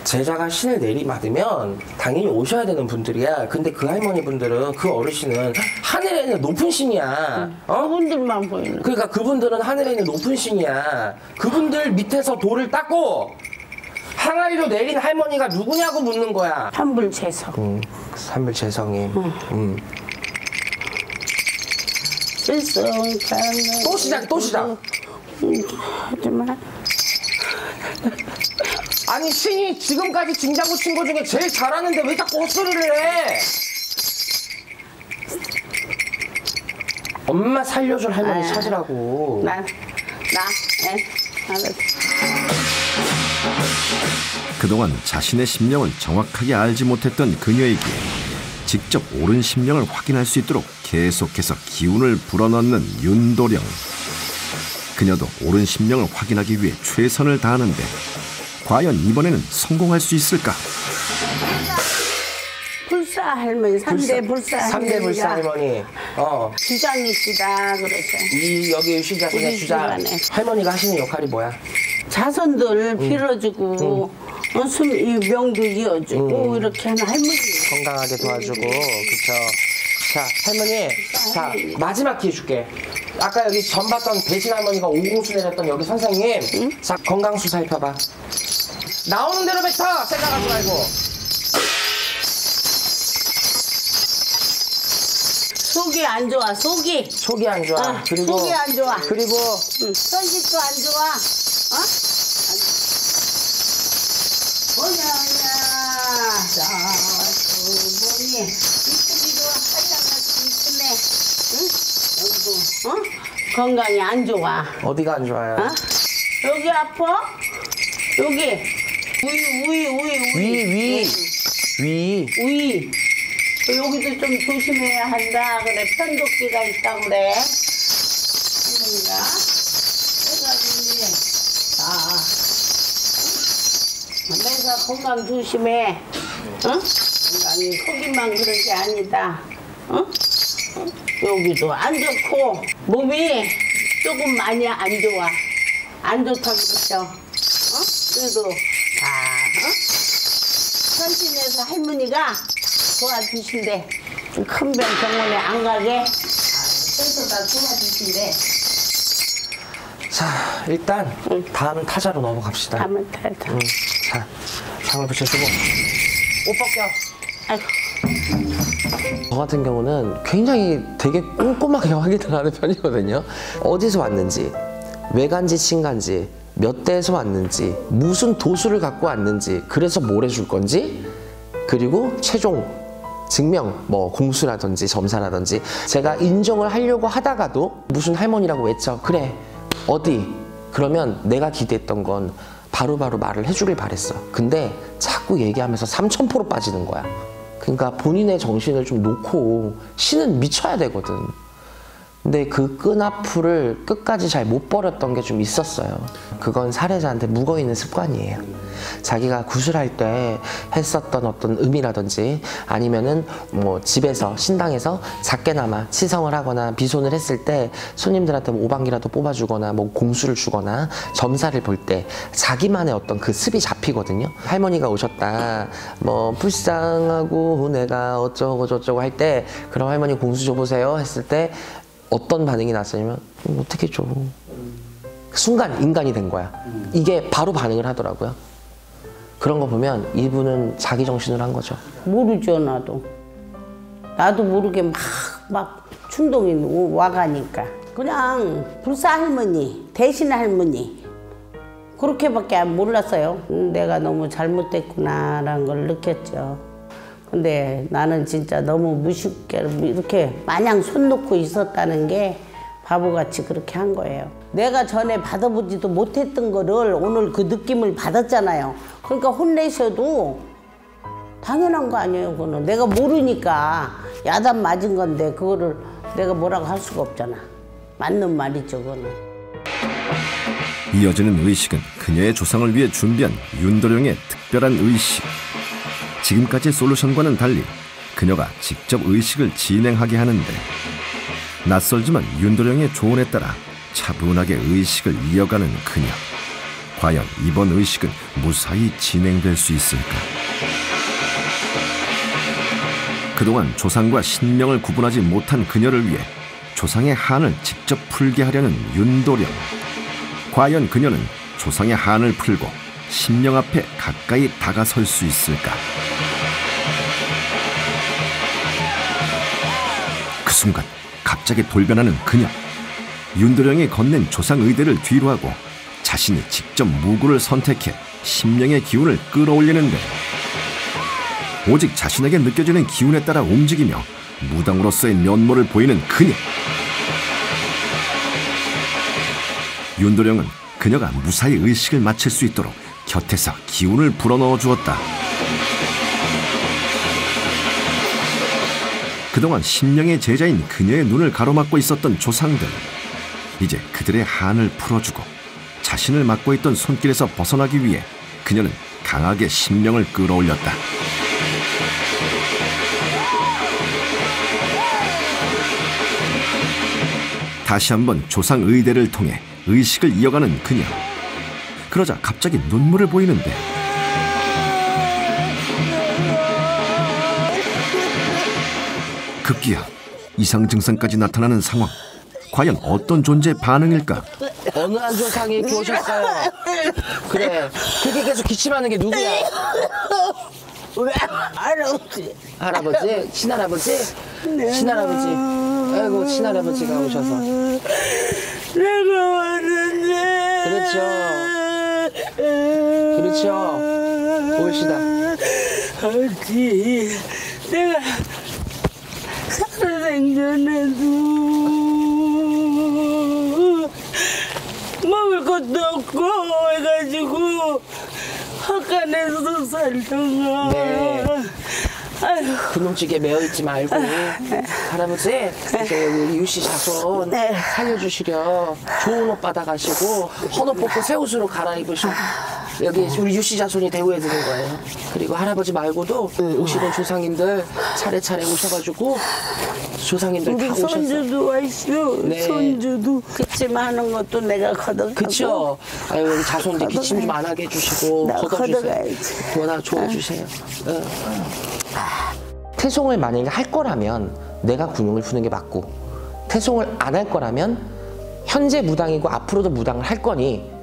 제자가 신을 내리받으면 당연히 오셔야 되는 분들이야. 근데 그 할머니 분들은, 그 어르신은 하늘에 있는 높은 신이야. 그분들만 보이는. 그러니까 그분들은 하늘에 있는 높은 신이야. 그분들 밑에서 돌을 닦고 항아리로 내린 할머니가 누구냐고 묻는 거야. 산불재석. 산불재성님. 또 시작. 하지마. 아니 신이 지금까지 진장구 친 거 중에 제일 잘하는데 왜 자꾸 헛소리를 해? 엄마 살려줄 할머니 찾으라고. 알았어. 그동안 자신의 신명을 정확하게 알지 못했던 그녀에게 직접 옳은 신명을 확인할 수 있도록 계속해서 기운을 불어넣는 윤도령. 그녀도 옳은 신명을 확인하기 위해 최선을 다하는데 과연 이번에는 성공할 수 있을까? 불사 할머니, 3대 불사 할머니. 3대 불사 할머니. 주장이시다 그랬어. 여기 유시자분의 주장. 할머니가 하시는 역할이 뭐야? 자손들 빌어주고 명도 이어주고 이렇게 하는 할머니. 건강하게 도와주고 그쵸. 자 할머니 자 마지막 기회 줄게. 아까 여기 전 봤던 대신 할머니가 오공수 내렸던 여기 선생님 자 건강수 살펴봐. 나오는 대로 뱉어 생각하지 말고. 속이 안 좋아. 속이 안 좋아. 그리고 속이 안 좋아. 그리고 손짓도 안 좋아. 뭐냐냐 자 두분이 이쁘기도 화장할 수 있으네. 여기도 건강이 안 좋아. 어디가 안 좋아요? 여기 아파? 여기 위. 여기도 좀 조심해야 한다. 그래 편도끼가 있다 그래. 그러니까 해가지고 내가 건강 조심해. 건강이 속이만 그런 게 아니다. 여기도 안 좋고 몸이 조금 많이 안 좋아. 안 좋다고 그랬죠. 그래도 선신해서 할머니가 도와주신대. 큰 병 병원에 안 가게 센터다 도와주신대. 자 일단 다음 타자로 넘어갑시다. 다음은 타자. 자 상을 붙여주고 옷 벗겨. 아이고. 저 같은 경우는 굉장히 되게 꼼꼼하게 확인을 하는 편이거든요. 어디서 왔는지, 외간지, 친간지, 몇 대에서 왔는지, 무슨 도수를 갖고 왔는지, 그래서 뭘 해줄 건지, 그리고 최종 증명, 뭐 공수라든지 점사라든지 제가 인정을 하려고 하다가도 무슨 할머니라고 외쳐. 그래, 어디? 그러면 내가 기대했던 건 바로바로 말을 해주길 바랬어. 근데 자꾸 얘기하면서 3000%로 빠지는 거야. 그러니까 본인의 정신을 좀 놓고 신은 미쳐야 되거든. 근데 그 끈앞을 끝까지 잘 못 버렸던 게 좀 있었어요. 그건 살해자한테 묵어있는 습관이에요. 자기가 구술할 때 했었던 어떤 의미라든지 아니면은 뭐 집에서 신당에서 작게나마 치성을 하거나 비손을 했을 때 손님들한테 뭐 오방기라도 뽑아주거나 뭐 공수를 주거나 점사를 볼 때 자기만의 어떤 그 습이 잡히거든요. 할머니가 오셨다 뭐 불쌍하고 내가 어쩌고 저쩌고 할 때 그럼 할머니 공수 줘보세요 했을 때 어떤 반응이 났었냐면 어떻게 줘. 순간 인간이 된 거야. 이게 바로 반응을 하더라고요. 그런 거 보면 이분은 자기 정신을 한 거죠. 모르죠 나도 모르게 막 충동이 와가니까 그냥 불사 할머니 대신 할머니 그렇게밖에 몰랐어요. 내가 너무 잘못됐구나라는 걸 느꼈죠. 근데 나는 진짜 너무 무식게 이렇게 마냥 손 놓고 있었다는 게 바보같이 그렇게 한 거예요. 내가 전에 받아보지도 못했던 거를 오늘 그 느낌을 받았잖아요. 그러니까 혼내셔도 당연한 거 아니에요. 그거는 내가 모르니까 야단 맞은 건데 그거를 내가 뭐라고 할 수가 없잖아. 맞는 말이죠 그거는. 이어지는 의식은 그녀의 조상을 위해 준비한 윤도령의 특별한 의식. 지금까지 솔루션과는 달리 그녀가 직접 의식을 진행하게 하는데 낯설지만 윤도령의 조언에 따라 차분하게 의식을 이어가는 그녀. 과연 이번 의식은 무사히 진행될 수 있을까? 그동안 조상과 신명을 구분하지 못한 그녀를 위해 조상의 한을 직접 풀게 하려는 윤도령. 과연 그녀는 조상의 한을 풀고 신명 앞에 가까이 다가설 수 있을까? 그 순간 갑자기 돌변하는 그녀. 윤도령이 건넨 조상 의대를 뒤로하고 자신이 직접 무구를 선택해 신명의 기운을 끌어올리는데 오직 자신에게 느껴지는 기운에 따라 움직이며 무당으로서의 면모를 보이는 그녀. 윤도령은 그녀가 무사히 의식을 마칠 수 있도록 곁에서 기운을 불어넣어 주었다. 그동안 신명의 제자인 그녀의 눈을 가로막고 있었던 조상들. 이제 그들의 한을 풀어주고 자신을 막고 있던 손길에서 벗어나기 위해 그녀는 강하게 신명을 끌어올렸다. 다시 한번 조상 의대를 통해 의식을 이어가는 그녀. 그러자 갑자기 눈물을 보이는데 급기야 이상 증상까지 나타나는 상황. 과연 어떤 존재의 반응일까? 어느 한 조상이 이렇게 오셨어요? 그래, 그게 계속 기침하는 게 누구야? 할아버지. 할아버지? 친할아버지? 친할아버지. 아이고, 친할아버지가 오셔서. 내가 왔는데. 그렇죠. 그렇죠. 옳시다. 어찌 내가 살아생전에도 먹을 것도 없고 해가지고 학간에서 살다가 네. 아유. 분홍찌개 메어있지 말고 할아버지 이제 우리 유씨 자손 네. 살려주시려 좋은 옷 받아가시고 헌옷 벗고 새 옷으로 갈아입으시고 여기 우리 유씨 자손이 대우해 드린 거예요. 그리고 할아버지 말고도 오시는 조상님들 차례차례 오셔가지고 조상님들 다 우리 오셨어. 손주도 와 있어. 네. 손주도 기침 하는 것도 내가 걷어가고. 그쵸? 아유 우리 자손들 기침 좀 안 하게 해주시고 나 걷어주세요. 걷어가야지. 워낙 좋아주세요. 태송을 만약에 할 거라면 내가 군용을 푸는 게 맞고 태송을 안 할 거라면 현재 무당이고 앞으로도 무당을 할 거니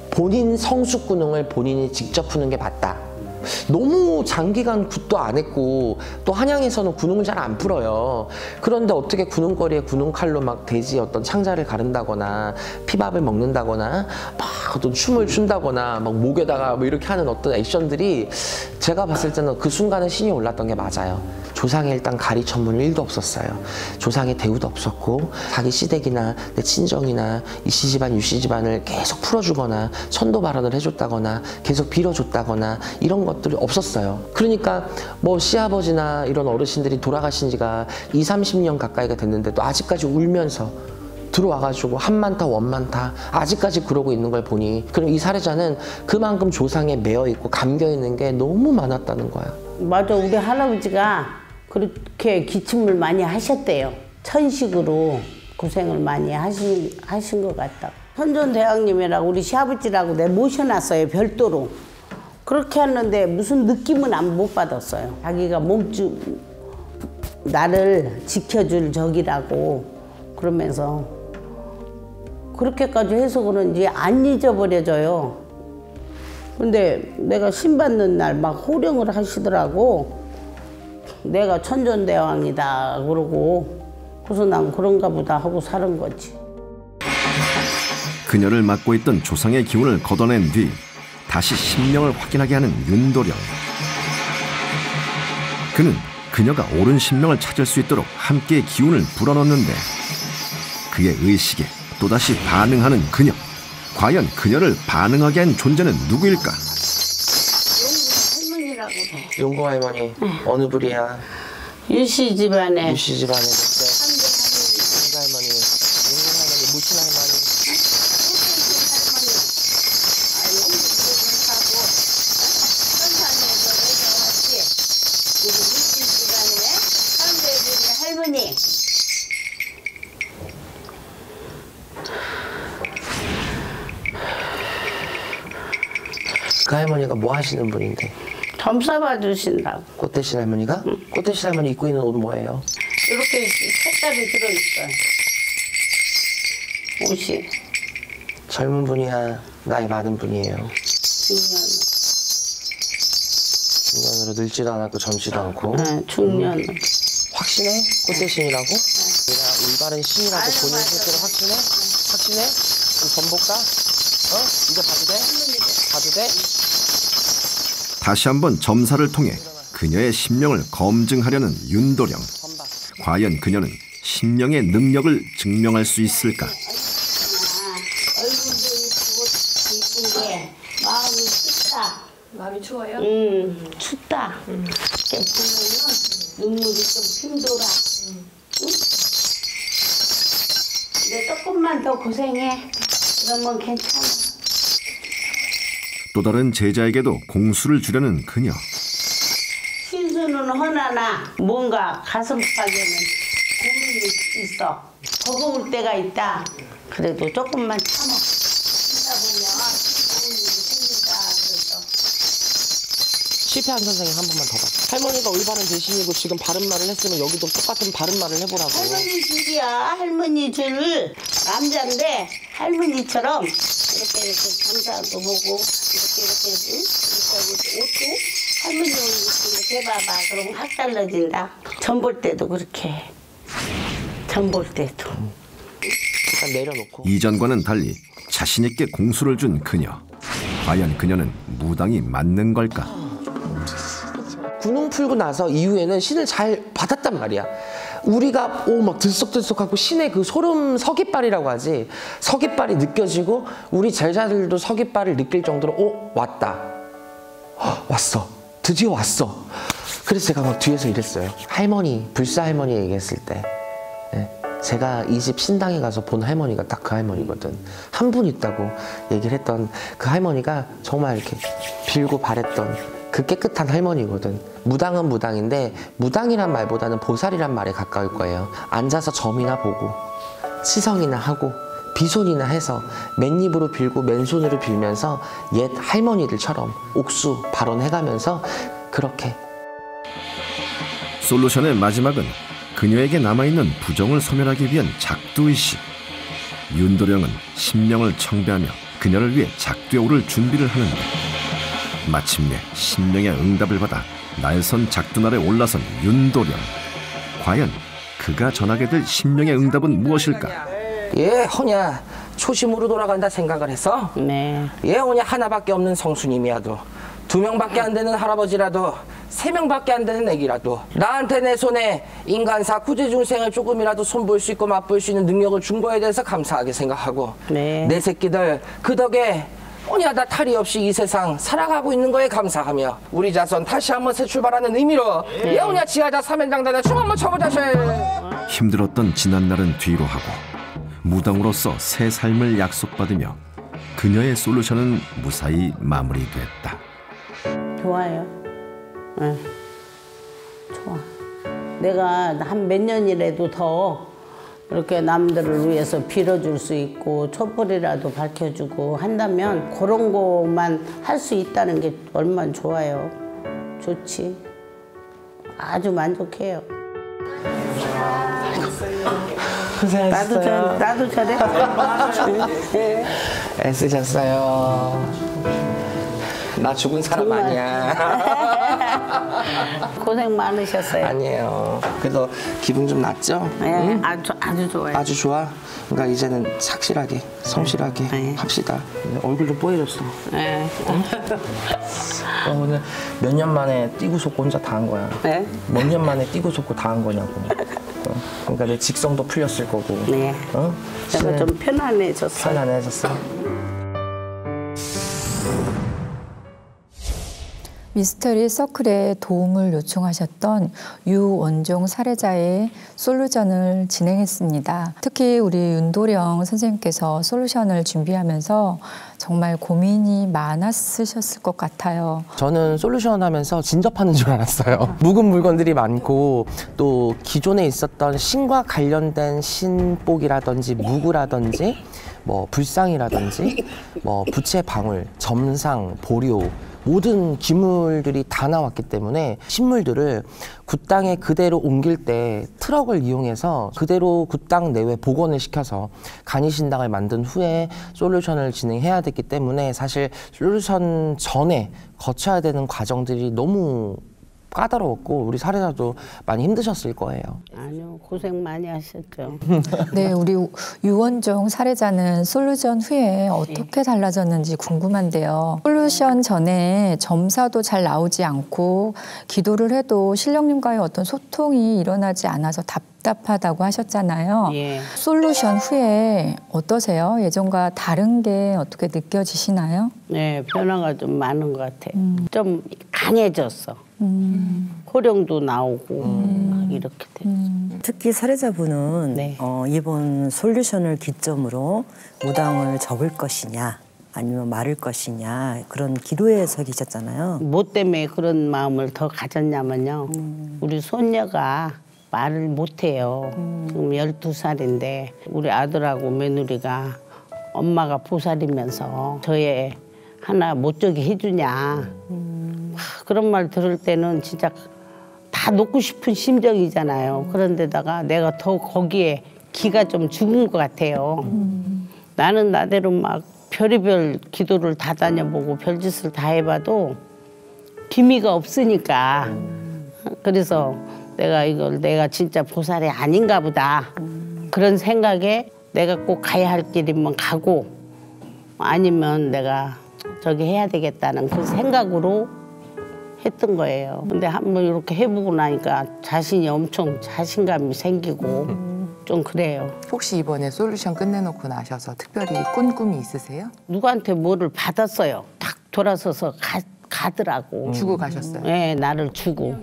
본인 성숙 군용을 본인이 직접 푸는 게 맞다. 너무 장기간 굿도 안 했고 또 한양에서는 군용을 잘 안 풀어요. 그런데 어떻게 군용거리에 군용칼로 막 돼지 어떤 창자를 가른다거나 피밥을 먹는다거나 막 어떤 춤을 춘다거나 막 목에다가 뭐 이렇게 하는 어떤 액션들이 제가 봤을 때는 그 순간에 신이 올랐던 게 맞아요. 조상의 일단 가리 천문은 1도 없었어요. 조상의 대우도 없었고 자기 시댁이나 내 친정이나 이씨 집안 유씨 집안을 계속 풀어주거나 천도 발언을 해줬다거나 계속 빌어줬다거나 이런 것들이 없었어요. 그러니까 뭐 시아버지나 이런 어르신들이 돌아가신 지가 20-30년 가까이가 됐는데도 아직까지 울면서 들어와가지고 한만타 원만타 아직까지 그러고 있는 걸 보니 그럼 이 사례자는 그만큼 조상에 매여있고 감겨있는 게 너무 많았다는 거야. 맞아. 우리 할아버지가 그렇게 기침을 많이 하셨대요. 천식으로 고생을 많이 하신 것 같다. 선전대왕님이라고 우리 시아버지라고 내 모셔놨어요. 별도로. 그렇게 했는데 무슨 느낌은 못 받았어요. 자기가 나를 지켜줄 적이라고 그러면서 그렇게까지 해서 그런지 안 잊어버려져요. 근데 내가 신받는 날 막 호령을 하시더라고. 내가 천전대왕이다 그러고 그래서 난 그런가 보다 하고 사는 거지. 그녀를 맡고 있던 조상의 기운을 걷어낸 뒤 다시 신명을 확인하게 하는 윤도령. 그는 그녀가 옳은 신명을 찾을 수 있도록 함께 기운을 불어넣는데 그의 의식에 또다시 반응하는 그녀. 과연 그녀를 반응하게 한 존재는 누구일까? 할머니라고 해. 용궁 할머니 어느 부리야? 유씨 집안에. 유씨 집안에 용궁 할머니, 용궁 할머니, 무신 할머니. 할머니. 그 할머니가 뭐 하시는 분인데? 점사 봐주신다고. 꽃대신 할머니가? 꽃대신 할머니 입고 있는 옷은 뭐예요? 이렇게 색깔이 들어있어요. 옷이. 젊은 분이야? 나이 많은 분이에요? 중년으로 늙지도 않았고 젊지도 않고. 네, 중년. 확신해? 꽃대신이라고? 내가 올바른 신이라고 본인 스스로 확신해? 확신해? 그 전복가? 이거 봐도 돼? 봐도 돼? 다시 한번 점사를 통해 그녀의 신명을 검증하려는 윤도령. 과연 그녀는 신명의 능력을 증명할 수 있을까? 얼굴도 이쁘고 이쁜데 마음이 춥다. 마음이 추워요? 춥다. 이렇게 보면은 눈물이 좀 힘돌아. 이제 조금만 더 고생해. 그러면 괜찮아. 또 다른 제자에게도 공수를 주려는 그녀. 신수는 허나나 뭔가 가슴팍에는 고민이 있어. 버거울 때가 있다. 그래도 조금만 참아. 참다 보면 좋은 일이 실패한 선생님 한 번만 더 봐. 할머니가 올바른 대신이고 지금 바른 말을 했으면 여기도 똑같은 바른 말을 해보라고. 할머니 줄이야. 할머니 줄. 남자인데 할머니처럼 이렇게 감사도 보고 이렇게 옷도 할머니 옷 이렇게 해봐봐. 그럼 확 달라진다. 전 볼 때도 그렇게. 전 볼 때도. 일단 내려놓고. 이전과는 달리 자신 있게 공수를 준 그녀. 과연 그녀는 무당이 맞는 걸까? 군웅 풀고 나서 이후에는 신을 잘 받았단 말이야. 우리가 막 들썩들썩하고 신의 그 소름 서깃발이라고 하지. 서깃발이 느껴지고 우리 제자들도 서깃발을 느낄 정도로 왔다. 왔어. 드디어 왔어. 그래서 제가 막 뒤에서 이랬어요. 할머니, 불사 할머니 얘기했을 때 제가 이 집 신당에 가서 본 할머니가 딱 그 할머니거든. 한 분 있다고 얘기를 했던 그 할머니가 정말 이렇게 빌고 바랬던 그 깨끗한 할머니거든. 무당은 무당인데 무당이란 말보다는 보살이란 말에 가까울 거예요. 앉아서 점이나 보고 치성이나 하고 비손이나 해서 맨입으로 빌고 맨손으로 빌면서 옛 할머니들처럼 옥수 발언해가면서 그렇게. 솔루션의 마지막은 그녀에게 남아있는 부정을 소멸하기 위한 작두의식. 윤도령은 신명을 청배하며 그녀를 위해 작두에 오를 준비를 하는데 마침내 신명의 응답을 받아 날선 작두날에 올라선 윤도령. 과연 그가 전하게 될 신명의 응답은 무엇일까? 예, 허냐 초심으로 돌아간다 생각을 해서 네. 예, 허냐 하나밖에 없는 성수님이라도 2명밖에 안 되는 할아버지라도 3명밖에 안 되는 애기라도 나한테 내 손에 인간사 구제중생을 조금이라도 손볼 수 있고 맛볼 수 있는 능력을 준 거에 대해서 감사하게 생각하고 네. 내 새끼들 그 덕에 오냐다 탈이 없이 이 세상 살아가고 있는 거에 감사하며 우리 자손 다시 한번 새 출발하는 의미로 예, 오냐 지하자 사면장단에 춤 한번 쳐보자. 힘들었던 지난날은 뒤로 하고 무당으로서 새 삶을 약속받으며 그녀의 솔루션은 무사히 마무리됐다. 좋아요. 네. 좋아. 내가 한 몇 년이라도 더 이렇게 남들을 위해서 빌어줄 수 있고 촛불이라도 밝혀주고 한다면 그런 것만 할 수 있다는 게 얼마나 좋아요. 좋지. 아주 만족해요. 고생하셨어요. 나도 저래. 애쓰셨어요. 나 죽은 사람 정말. 아니야. 고생 많으셨어요. 아니에요. 그래서 기분 좀 낫죠? 네, 응? 아주 좋아요. 아주 좋아. 그러니까 이제는 착실하게, 성실하게 네. 합시다. 얼굴도 뽀얘졌어. 네. 오늘 몇 년 만에 뛰고 속고 혼자 다 한 거야. 네? 몇 년 만에 뛰고 속고 다 한 거냐고. 그러니까 내 직성도 풀렸을 거고. 네. 어? 내가 좀 편안해졌어요. 편안해졌어. 미스터리 서클에 도움을 요청하셨던 유원종 살해자의 솔루션을 진행했습니다. 특히 우리 윤도령 선생님께서 솔루션을 준비하면서 정말 고민이 많았으셨을 것 같아요. 저는 솔루션 하면서 진접하는 줄 알았어요. 묵은 물건들이 많고 또 기존에 있었던 신과 관련된 신복이라든지 무구라든지 뭐 불상이라든지 뭐 부채 방울, 점상, 보료 모든 기물들이 다 나왔기 때문에 신물들을 굿당에 그대로 옮길 때 트럭을 이용해서 그대로 굿당 내외 복원을 시켜서 간이신당을 만든 후에 솔루션을 진행해야 됐기 때문에 사실 솔루션 전에 거쳐야 되는 과정들이 너무 까다로웠고 우리 사례자도 많이 힘드셨을 거예요. 아니요, 고생 많이 하셨죠. 네, 우리 유원종 살해자는 솔루션 후에 어떻게 달라졌는지 궁금한데요. 솔루션 전에 점사도 잘 나오지 않고 기도를 해도 신령님과의 어떤 소통이 일어나지 않아서 답답하다고 하셨잖아요. 예. 솔루션 후에 어떠세요? 예전과 다른 게 어떻게 느껴지시나요? 네, 변화가 좀 많은 것 같아요. 좀 강해졌어. 호령도 나오고 막 이렇게 됐어. 특히 살해자분은 네. 이번 솔루션을 기점으로 무당을 접을 것이냐 아니면 말을 것이냐 그런 기로에 서 계셨잖아요. 뭐 때문에 그런 마음을 더 가졌냐면요. 우리 손녀가 말을 못해요. 지금 12살인데 우리 아들하고 며느리가 엄마가 보살이면서 저의 하나 못 저기 해주냐. 그런 말 들을 때는 진짜 다 놓고 싶은 심정이잖아요. 그런데다가 내가 더 거기에 기가 좀 죽은 것 같아요. 나는 나대로 막 별의별 기도를 다 다녀보고 별짓을 다 해봐도 기미가 없으니까. 그래서 내가 진짜 보살이 아닌가 보다. 그런 생각에 내가 꼭 가야 할 길이면 가고 아니면 내가 저기 해야 되겠다는 그 생각으로 했던 거예요. 근데 한번 이렇게 해보고 나니까 자신이 엄청 자신감이 생기고 좀 그래요. 혹시 이번에 솔루션 끝내놓고 나셔서 특별히 꾼 꿈이 있으세요? 누구한테 뭐를 받았어요. 딱 돌아서서 가더라고. 주고 가셨어요? 네, 나를 주고.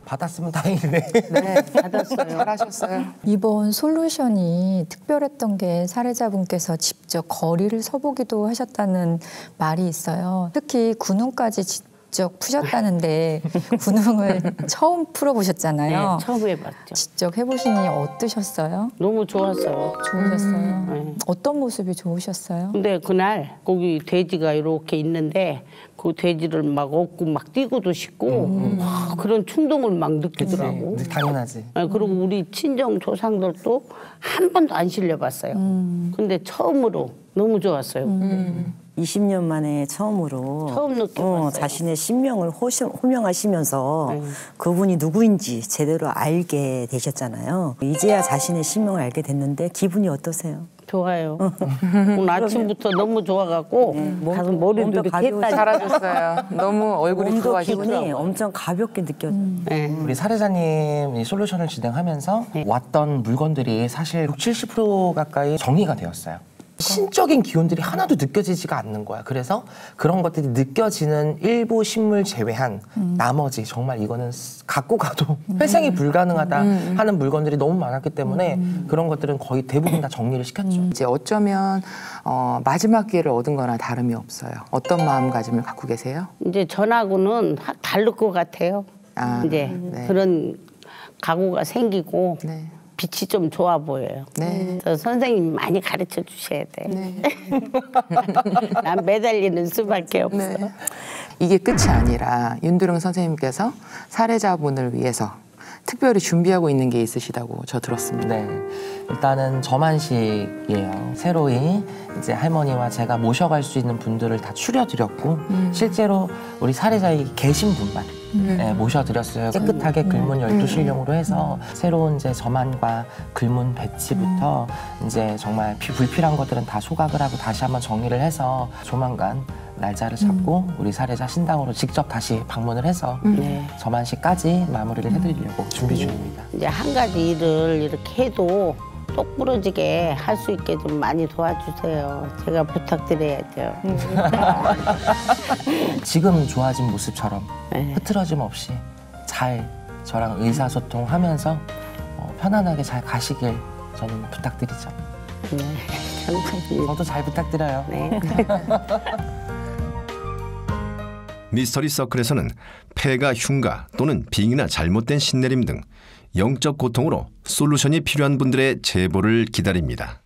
받았으면 다행이네. 네, 받았어요. 잘하셨어요. 이번 솔루션이 특별했던 게 사례자분께서 직접 거리를 서보기도 하셨다는 말이 있어요. 특히 군웅까지 직접 푸셨다는데 군웅을 처음 풀어보셨잖아요. 네, 처음 해봤죠. 직접 해보시니 어떠셨어요? 너무 좋았어요. 좋으셨어요? 네. 어떤 모습이 좋으셨어요? 근데 그날 거기 돼지가 이렇게 있는데 그 돼지를 막 업고 막 뛰고도 싶고 그런 충동을 막 느끼더라고. 당연하지. 네, 그리고 우리 친정 조상들도 한 번도 안 실려봤어요. 근데 처음으로 너무 좋았어요. 20년 만에 처음으로 처음 느껴봤어요. 자신의 신명을 호명하시면서 그분이 누구인지 제대로 알게 되셨잖아요. 이제야 자신의 신명을 알게 됐는데 기분이 어떠세요? 좋아요. 오늘 아침부터 너무 좋아갖고 가서 머리도 몸도 이렇게 했다. 잘하셨어요. 너무 얼굴이 몸도 좋아하시고. 기분이 엄청 가볍게 느껴져요. 네. 우리 사례자님 이 솔루션을 진행하면서 왔던 물건들이 사실 60~70% 가까이 정리가 되었어요. 신적인 기운들이 하나도 느껴지지가 않는 거야. 그래서 그런 것들이 느껴지는 일부 식물 제외한 나머지 정말 이거는 갖고 가도 회생이 불가능하다 하는 물건들이 너무 많았기 때문에 그런 것들은 거의 대부분 다 정리를 시켰죠. 이제 어쩌면 마지막 기회를 얻은 거나 다름이 없어요. 어떤 마음가짐을 갖고 계세요? 이제 전하고는 확 다를 것 같아요. 이제 네. 그런 각오가 생기고 네. 빛이 좀 좋아 보여요. 네. 그래서 선생님이 많이 가르쳐 주셔야 돼. 네. 난 매달리는 수밖에 없어. 네. 이게 끝이 아니라 윤두령 선생님께서 사례자분을 위해서 특별히 준비하고 있는 게 있으시다고 저 들었습니다. 네, 일단은 저만식이에요. 새로이 이제 할머니와 제가 모셔갈 수 있는 분들을 다 추려드렸고 실제로 우리 사례자에 계신 분만 모셔드렸어요. 깨끗하게 글문 12실령으로 해서 새로운 이제 저만과 글문 배치부터 이제 정말 불필요한 것들은 다 소각을 하고 다시 한번 정리를 해서 조만간 날짜를 잡고 우리 사례자 신당으로 직접 다시 방문을 해서 저만식까지 마무리를 해드리려고 준비 중입니다. 이제 한 가지 일을 이렇게 해도 똑부러지게 할 수 있게 좀 많이 도와주세요. 제가 부탁드려야죠. 지금 좋아진 모습처럼 네. 흐트러짐 없이 잘 저랑 의사소통하면서 편안하게 잘 가시길 저는 부탁드리죠. 네, 감사합니다. 저도 잘 부탁드려요. 네. 미스터리 서클에서는 폐가 흉가 또는 빙이나 잘못된 신내림 등 영적 고통으로 솔루션이 필요한 분들의 제보를 기다립니다.